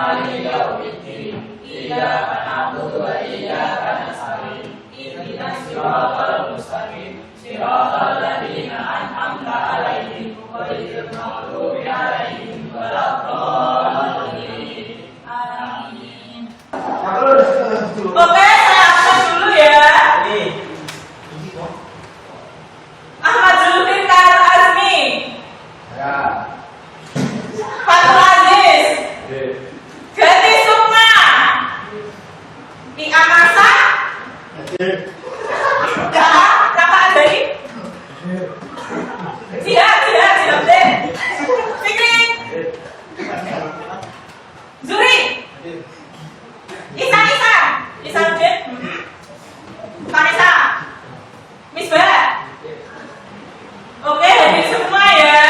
مالك يوم الدين إياك نعبد وإياك نستعين اهدنا الصراط المستقيم صراط الذين أنعمت عليهم غير المغضوب عليهم ولا الضالين. Amin. Oke, saya absen dulu ya. Ahmad Zulfin Khairul Azmi. Ya. Fatul Aziz. Gati Sukma. Ika Masa. Kakak Adai. Siap deh. Fikri. Zuri. Isa Udin. Vanessa. Misbah. Oke, hadir semua ya.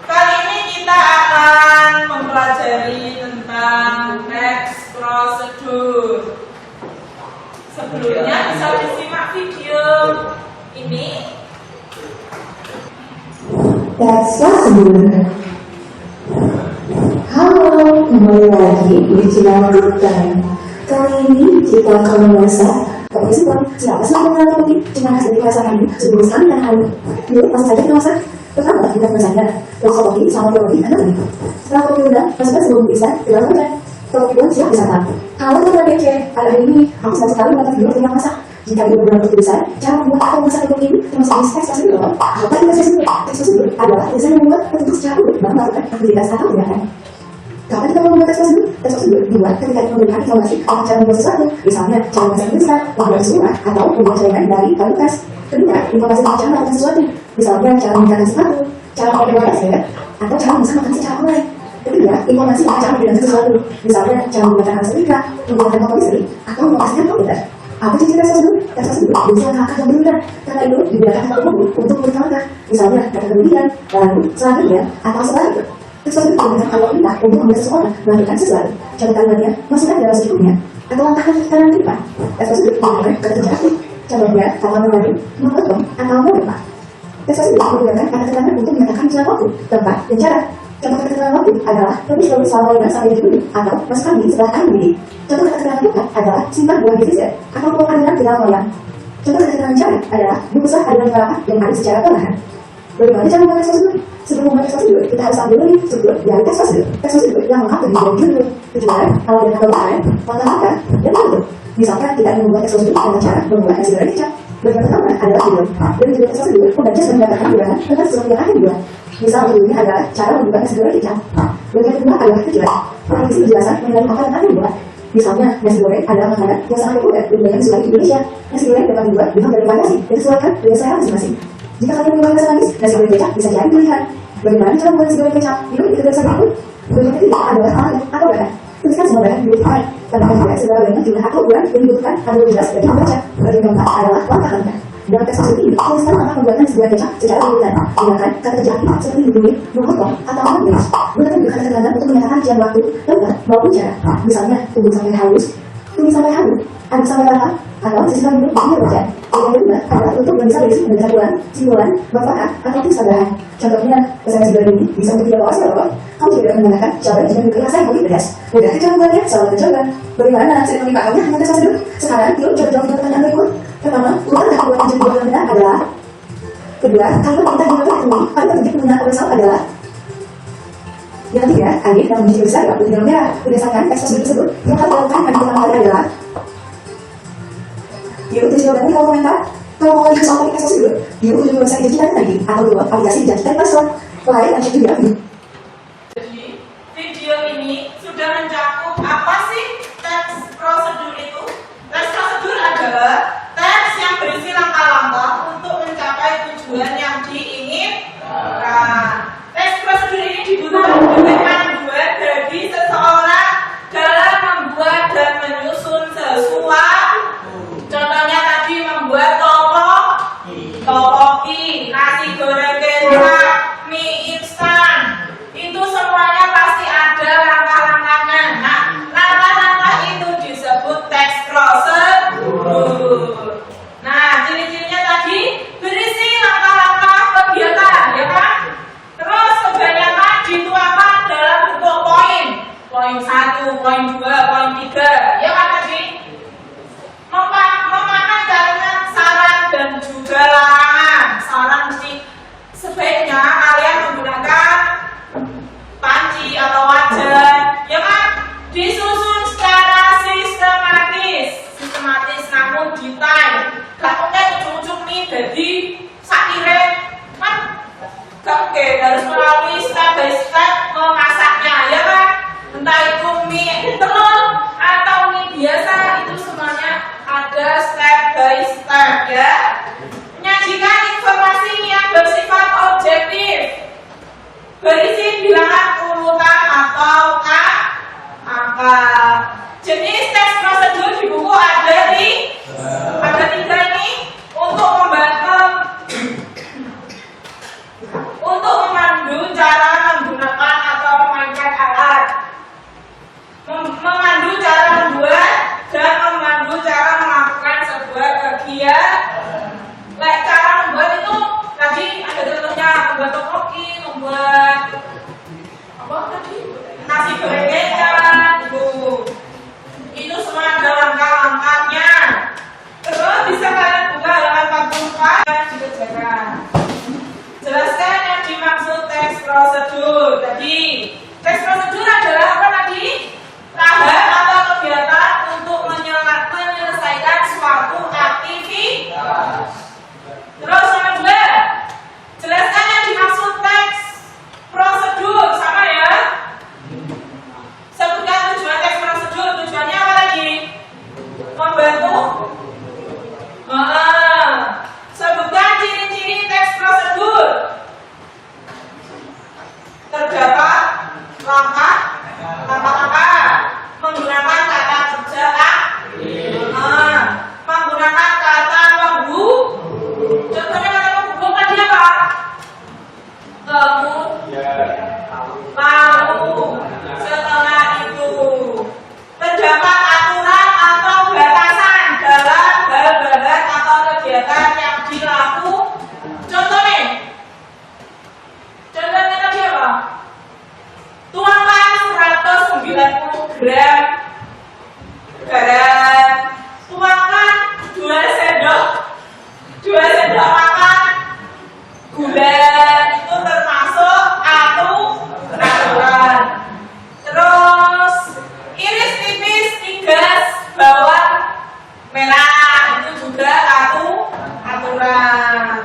Kali ini kita akan mempelajari tentang teks prosedur. Sebelumnya bisa disimak video ini. Teks prosedur. Halo, kembali lagi di channel kita. Kali ini kita akan memasak siapa sih yang mengenal kopi? Cuma khas dari masakan ini sebelum sekali dan hari. Yuk, langsung saja kita masak. Pertama, kita masaknya. Terus kopi sama roti, Anda begitu. Setelah kopi udah, masukkan sebelum diisak, tinggal saja. Kalau kopi udah siap disantap. Halo teman kece, pada hari ini aku senang sekali mendapat video tentang masak. Jika ibu belum begitu besar, cara membuat atau masak kopi ini termasuk jenis teks prosedur. Apa itu teks prosedur? Teks prosedur adalah tulisan yang membuat petunjuk secara unik dalam melakukan aktivitas atau tindakan. Kapan kita membuat teks prosedur? Teks prosedur dibuat ketika kita memberikan informasi tentang cara membuat sesuatu, misalnya cara memasak instan, membuat surat, atau membuat jaringan dari kayu bekas. Kedua, informasi tentang cara melakukan sesuatu, misalnya cara meningkatkan sesuatu, cara melakukan ya, atau cara memesan makanan secara online. Ketiga, informasi tentang cara membedakan sesuatu, misalnya cara menggunakan alat setrika, menggunakan motor listrik, atau memasukkan komputer. Apa sih teks prosedur? Teks prosedur biasanya langkah yang berbeda, karena itu digunakan satu mobil untuk membuat langkah, misalnya kata kemudian, lalu selanjutnya, atau selanjutnya. Teks prosedur digunakan kalau perintah untuk membuat seseorang melakukan sesuatu. Contoh kalimatnya, masukkan dalam secukupnya, atau langkah yang kita. Teks prosedur digunakan pada kerja aktif. Contohnya, kata mengadu, memotong, atau membuka. Teks prosedur digunakan pada keterangan untuk menyatakan jumlah waktu, tempat, dan cara. Contoh keterangan waktu adalah tulis selama 5 sampai 7 menit, atau masukkan di sebelah kanan ini. Contoh keterangan tempat adalah simpan buah di freezer, atau keluarkan dalam tidak loyang. Contoh keterangan cara adalah bungkuslah adonan kelapa yang aduk secara perlahan. Bagaimana cara membuat teks prosedur? Sebelum membuat teks prosedur, kita harus ambil dulu struktur dari teks prosedur. Teks prosedur yang lengkap terdiri dari judul, tujuan, awal dan kemudian, langkah-langkah, dan bentuk. Misalkan kita ingin membuat teks prosedur dengan cara membuat nasi goreng kecap. Bagian pertama adalah judul. Dan judul teks prosedur membaca dan menyatakan undangan tentang sesuatu yang akan dibuat. Misal judulnya adalah cara membuat nasi goreng kecap. Bagian kedua adalah tujuan. Berisi penjelasan mengenai makanan yang akan dibuat. Misalnya, nasi goreng adalah makanan yang sangat populer dan banyak disukai di Indonesia. Nasi goreng dapat dibuat dengan berbagai variasi dan disesuaikan dengan selera masing-masing. Jika kalian membuat nasi manis, nasi goreng kecap bisa jadi pilihan. Bagaimana cara membuat nasi goreng kecap? Yuk, kita bisa berikut. Bagian ketiga adalah bahan atau bahan. Tuliskan semua bahan dibutuhkan. Tambahkan juga segala bahan jumlah atau ukuran yang dibutuhkan agar jelas bagi pembaca. Bagian keempat adalah langkah-langkah. Dalam teks prosedur ini, tuliskan langkah pembuatan nasi goreng kecap secara urutan. Gunakan kata kerja aktif seperti menggulung, memotong, atau menulis. Gunakan juga kata keterangan untuk menyatakan jam waktu, tempat, maupun cara. Misalnya, tunggu sampai halus, tumis sampai halus, aduk sampai rata, atau sisihkan dulu di bagian. Yang kedua adalah untuk yang bisa berisi penjelasan, simpulan, manfaat, atau tips tambahan. Contohnya, pesan nasi goreng ini bisa untuk 3 porsi atau kamu juga dapat menggunakan coba jika diberi rasa yang lebih pedas. Mudah cara membuatnya, selamat mencoba. Bagaimana cara menggunakannya dengan teks prosedur? Sekarang, yuk coba jawab pertanyaan berikut. Pertama, ulang kata yang menjadi yang benar adalah. Kedua, kalau kita gunakan ini, pada petunjuk penggunaan bersama adalah. Yang ketiga, angin dan menjadi besar waktu di dalam merah. Berdasarkan teks prosedur tersebut, yang harus dilakukan pada pertama adalah. Yuk, tulis jawabannya kalau komentar. Kalau mau lihat soal teks prosedur, yuk kunjungi website janji tadi lagi atau download aplikasi janji tadi paslon. Like dan share juga. Jadi, video ini sudah mencakup apa sih teks prosedur itu? Teks prosedur adalah teks yang berisi langkah-langkah untuk mencapai tujuan yang diinginkan. Teks prosedur ini dibutuhkan sebagai panduan bagi seseorang dalam membuat dan menyusun sesuatu. Contohnya tadi membuat topoki, nasi goreng kecap, mie instan. Itu semuanya pasti ada langkah-langkahnya. poin 2, poin 3. Ya kan tadi? Memakai kalimat saran dan juga larangan. Saran mesti sebaiknya kalian menggunakan panci atau wajan, ya kan? Disusun secara sistematis namun detail. Gak mungkin ujung-ujung nih jadi sakire kan? Gak mungkin, harus melalui step by step memasaknya, ya kan? Entah itu mie telur atau mie biasa, itu semuanya ada step by step, ya. Menyajikan informasi yang bersifat objektif, berisi bilangan urutan atau angka. Jenis teks prosedur di buku ada 3 ini untuk memandu cara menggunakan atau memainkan alat, memandu cara membuat dan memandu cara melakukan sebuah kegiatan. Cara membuat itu tadi ada contohnya, membuat topoki, membuat apa tadi? Nasi goreng kecap itu semua ada langkah-langkahnya. Terus bisa kalian buka halaman 44 dan dikerjakan. Jelaskan yang dimaksud teks prosedur. Tadi teks prosedur adalah apa tadi? Tahap atau kegiatan untuk menyelesaikan suatu aktivitas. Terus nomor 2, jelaskan yang dimaksud teks prosedur. Sama ya. Sebutkan tujuan teks prosedur. Tujuannya apa lagi? Membantu. Sebutkan ciri-ciri teks prosedur. Terdapat langkah-langkah menggunakan kata kerja menggunakan kata menghubung. Contohnya kata menghubung tadi apa? Lalu setelah itu terdapat aturan atau batasan dalam hal-hal atau kegiatan yang dilakukan. Contohnya tadi apa? Tuangkan 190 gram garam. Tuangkan 2 sendok makan gula. Itu termasuk aturan. Terus iris tipis 3 bawang merah. Itu juga aturan.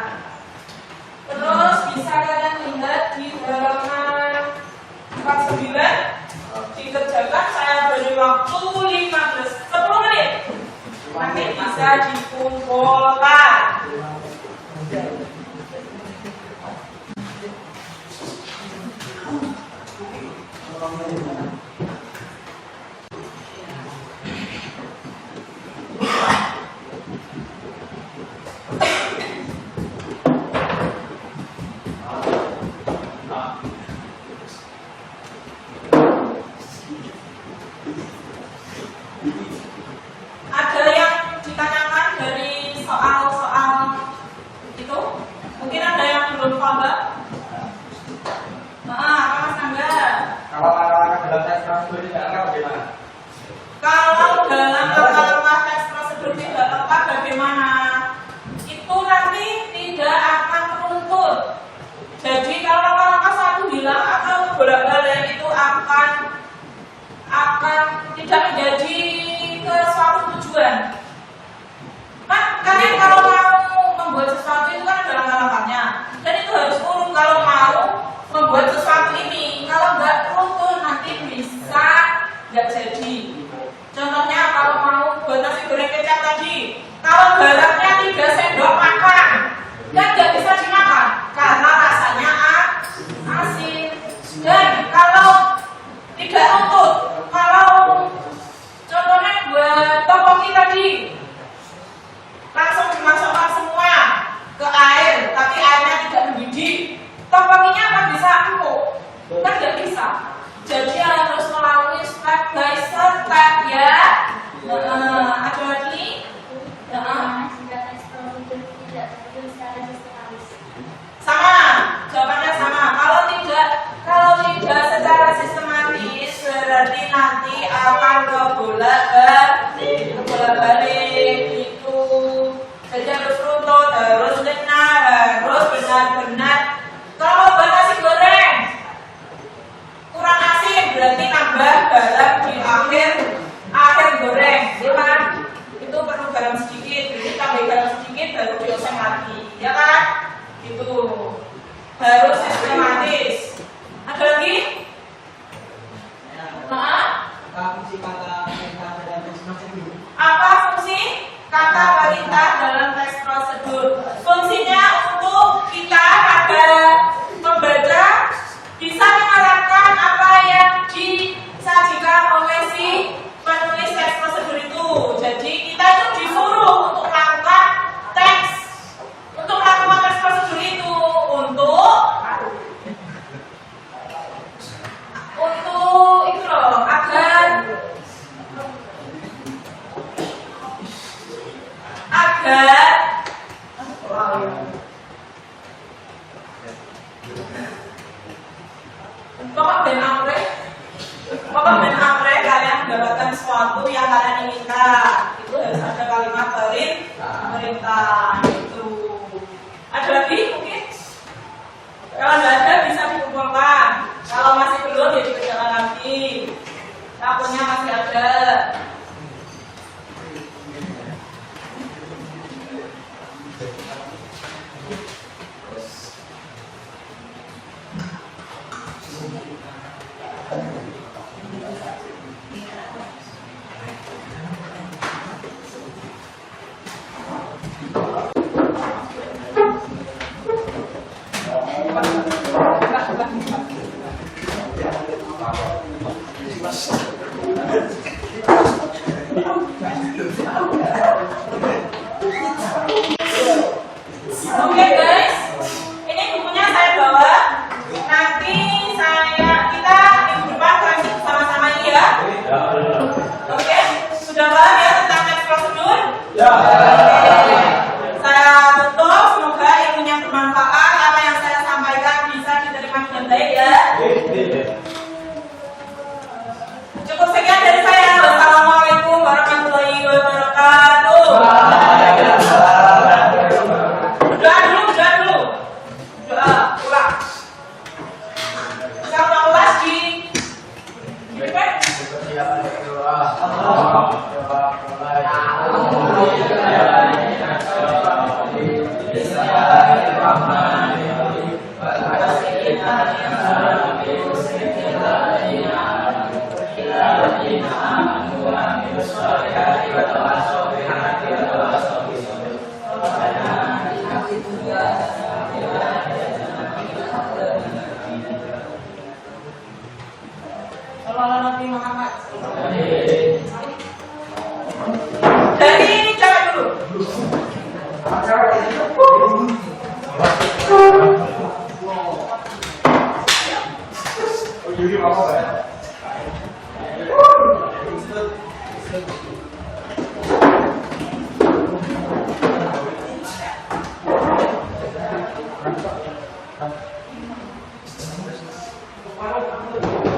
Terus bisa kalian lihat di halaman 49 dikerjakan. Saya beri waktu 10 menit. Nanti bisa dikumpulkan. Ada yang ditanyakan dari soal-soal itu? Mungkin ada yang belum paham. Mas Angga. Kalau langkah-langkah dalam teks prosedur tidak lengkap bagaimana? Kalau dalam langkah-langkah teks prosedur tidak lengkap bagaimana? Itu nanti tidak akan menuntut. Jadi kalau langkah-langkah satu hilang atau bolak-balik itu akan tidak menjadi ke suatu tujuan. Kan kalian kalau mau membuat sesuatu itu kan ada langkah-langkahnya, dan itu harus urut. Kalau mau membuat sesuatu ini, kalau nggak runtun nanti bisa nggak jadi. Contohnya kalau mau buat nasi goreng kecap tadi, kalau garamnya 3 sendok makan, kan nggak bisa dimakan karena rasanya asin. Dan kalau tidak runtut, kalau contohnya buat topoki tadi, langsung dimasukkan semua ke air, tapi airnya tidak mendidih, topokinya akan bisa empuk, kan nggak bisa. Jadi harus melalui step by step ya. Ada lagi? Sama, jawabannya sama. Kalau tidak secara sistematis otomatis berarti nanti akan kebolak balik itu. Jadi harus runtut, harus benar, harus benar-benar. Kalau buat nasi goreng kurang asin berarti nambah garam di akhir goreng, ya kan? Itu perlu garam sedikit, jadi tambah garam sedikit baru dioseng lagi, ya kan? Itu harus sistematis. Ada lagi? Apa fungsi kata perintah dalam teks prosedur? Fungsinya untuk kita pada membaca bisa menerapkan apa yang disajikan oleh si penulis teks prosedur itu. Jadi kita itu disuruh untuk melakukan teks prosedur itu untuk itu loh, agar Pokok ben amre kalian mendapatkan sesuatu yang kalian inginkan. Itu harus ada kalimat perintah itu. Ada lagi mungkin? Kalau tidak ada bisa dikumpulkan. Kalau masih belum ya dikerjakan lagi. Takutnya masih ada. Oke guys, ini bukunya saya bawa. Nanti kita minggu depan lanjut sama-sama ini ya. Oke, sudah paham ya tentang teks prosedur? Ya. Saya tutup, semoga ilmunya bermanfaat. Apa yang saya sampaikan bisa diterima dengan baik ya. Cukup sekian dari saya. Wassalamualaikum warahmatullahi wabarakatuh. Doa dulu. Doa, ulang. Kita ulang lagi. Nabi Muhammad. Dari cewek dulu. Oh,